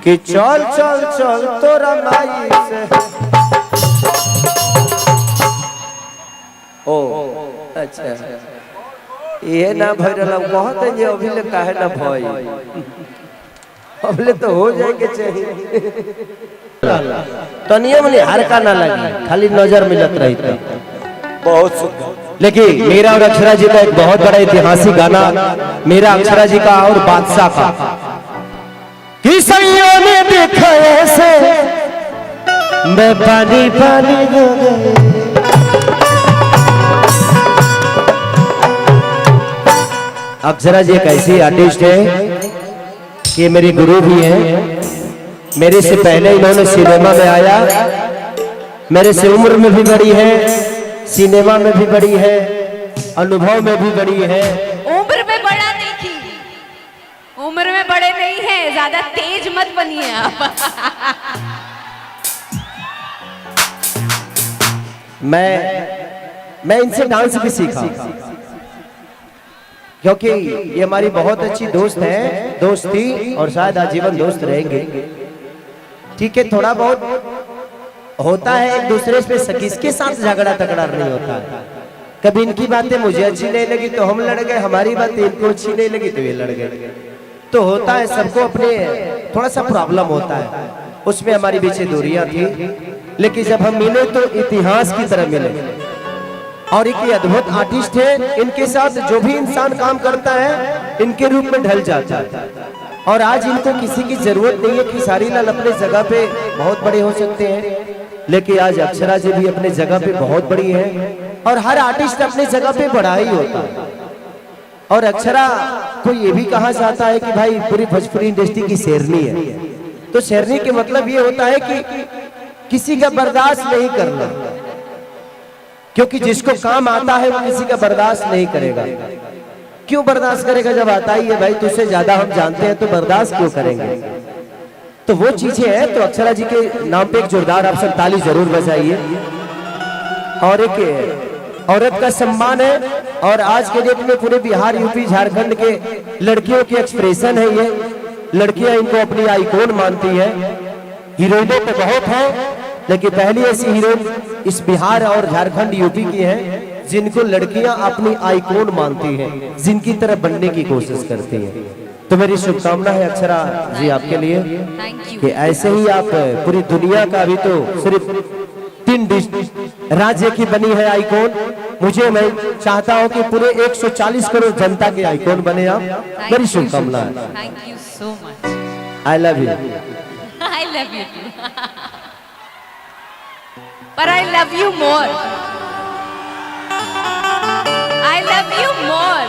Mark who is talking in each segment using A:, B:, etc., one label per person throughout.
A: कि चल चल चल तोरा माई से। ओ अच्छा ये ना भय रहा कहते जे अभी ले काहे ना भय अबले तो हो जाए के चाहिए तनिए मनी हरका ना लगी खाली नजर मिलत रही थी बहुत सुंदर।
B: लेकिन मेरा और अक्षरा जी का एक बहुत बड़ा ऐतिहासिक गाना मेरा अक्षरा जी का और बादशाह का कि सैयों ने देखा ऐसे मैं पानी पानी हो गए। अक्षरा जी एक ऐसी आर्टिस्ट है कि मेरे गुरु भी हैं। मेरे से पहले इन्होंने सिनेमा में आया, मेरे से उम्र में भी बड़ी है, सिनेमा में भी बड़ी है, अनुभव में भी बड़ी है।
C: उम्र में बड़ा नहीं थी, उम्र में बड़े नहीं है, ज्यादा तेज मत बनिए आप।
B: मैं इनसे डांस भी सीखा क्योंकि ये हमारी बहुत अच्छी दोस्त है, दोस्त थी और शायद आजीवन दोस्त रहेंगे। ठीक है, थोड़ा बहुत होता है एक दूसरे पे, किसके साथ झगड़ा तगड़ा नहीं होता है। कभी इनकी बातें मुझे अच्छी नहीं लगी तो हम लड़ गए, हमारी बातें इनको अच्छी नहीं लगी तो ये लड़ गए। तो होता है, सबको अपने थोड़ा सा प्रॉब्लम होता है, उसमें हमारी पीछे दूरियां थी, लेकिन जब हम मिले तो इतिहास की तरह मिले। और एक ये अद्भुत आर्टिस्ट है, इनके साथ जो भी इंसान काम करता है इनके रूप में ढल जाता है। और आज इनको किसी की जरूरत नहीं है कि सारी लाल अपने जगह पे बहुत बड़े हो सकते हैं, लेकिन आज अक्षरा जी भी अपने जगह पे बहुत बड़ी है और हर आर्टिस्ट अपने जगह पे बड़ा ही होता है। और अक्षरा को ये भी कहा जाता है कि भाई पूरी भोजपुरी इंडस्ट्री की शेरनी है। तो शेरनी के मतलब ये होता है कि किसी का बर्दाश्त नहीं करना, क्योंकि जिसको काम आता है वो किसी का बर्दाश्त नहीं करेगा। क्यों बर्दाश्त करेगा जब आता ही है भाई, तुझसे ज्यादा हम जानते हैं तो बर्दाश्त क्यों करेंगे। तो वो चीजें हैं। तो अक्षरा जी के नाम पे एक जोरदार आप सब ताली जरूर बजाइए। और एक औरत का सम्मान है और आज के डेट में पूरे बिहार, यूपी, झारखंड के लड़कियों की एक्सप्रेशन है ये। लड़कियां इनको अपनी आइकॉन मानती है। हीरोइनों तो बहुत है, लेकिन पहली ऐसी हीरोइन इस बिहार और झारखंड, यूपी की है जिनको लड़कियां अपनी आइकॉन मानती हैं, जिनकी तरह बनने की कोशिश करती हैं। तो मेरी शुभकामना है अक्षरा जी आपके लिए कि ऐसे ही आप पूरी दुनिया का, अभी तो सिर्फ 3 राज्य की बनी है आइकॉन, मैं चाहता हूं कि पूरे 140 करोड़ जनता के आइकॉन बने आप। मेरी शुभकामना है।
C: Thank you so much.
B: I love you.
C: I love you पर I love you more. I love you more.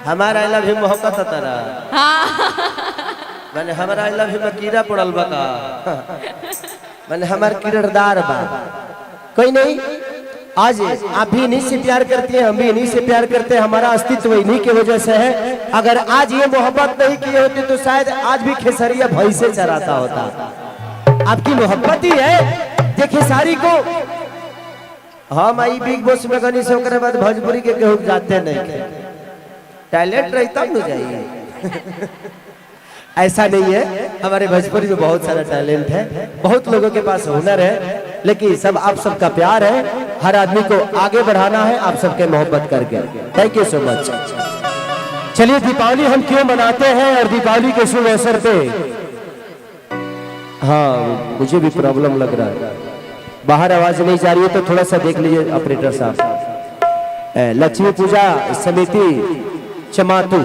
A: हमारा आई लव यू मोहब्बत तारा।
C: हाँ
A: मैंने हमारा आई लव यू में कीड़ा पड़ल बका। मैंने हमार किरदार बा कोई नहीं। आज आप भी इन्हीं से प्यार करती हैं, हम भी इन्हीं से प्यार करते हैं। हमारा अस्तित्व इन्हीं की वजह से है। अगर आज ये मोहब्बत नहीं की होती तो शायद आज भी खेसरिया भई से चराता होता। आपकी मोहब्बत ही है जे खेसारी को हम आई बिग बॉस में गनी से ओकरे बाद भोजपुरी के केहू जाते नहीं। टैलेंट रही तब न जाइए। ऐसा नहीं है, हमारे भोजपुरी में बहुत सारा टैलेंट है, बहुत लोगों के पास हुनर है, लेकिन सब आप सबका प्यार है। हर आदमी को आगे बढ़ाना है आप सबके मोहब्बत करके। Thank you so much. चलिए, दीपावली हम क्यों मनाते हैं और दीपावली के शुभ अवसर पे, हाँ मुझे भी प्रॉब्लम लग रहा है, बाहर आवाज नहीं जा रही है तो थोड़ा सा देख लीजिए ऑपरेटर साहब। लक्ष्मी पूजा समिति चमातू,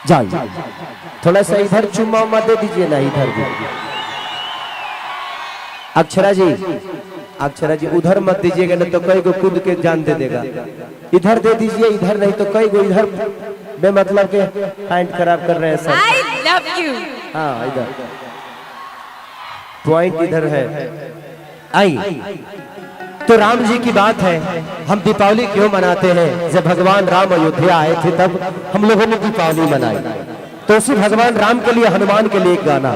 A: जाइए थोड़ा सा इधर चुम्मा उम्मा दे दीजिए ना, इधर भी। अक्षरा जी उधर मत दीजिएगा नहीं तो कई को कूद के जान दे देगा। इधर दे दीजिए, इधर नहीं तो कई को इधर बेमतलब के पॉइंट खराब कर रहे हैं सब।
C: आई लव यू।
B: हाँ इधर पॉइंट इधर है। आई तो राम जी की बात है, हम दीपावली क्यों मनाते हैं? जब भगवान राम अयोध्या आए थे तब हम लोगों ने दीपावली मनाई। तो उसी भगवान राम के लिए, हनुमान के लिए एक गाना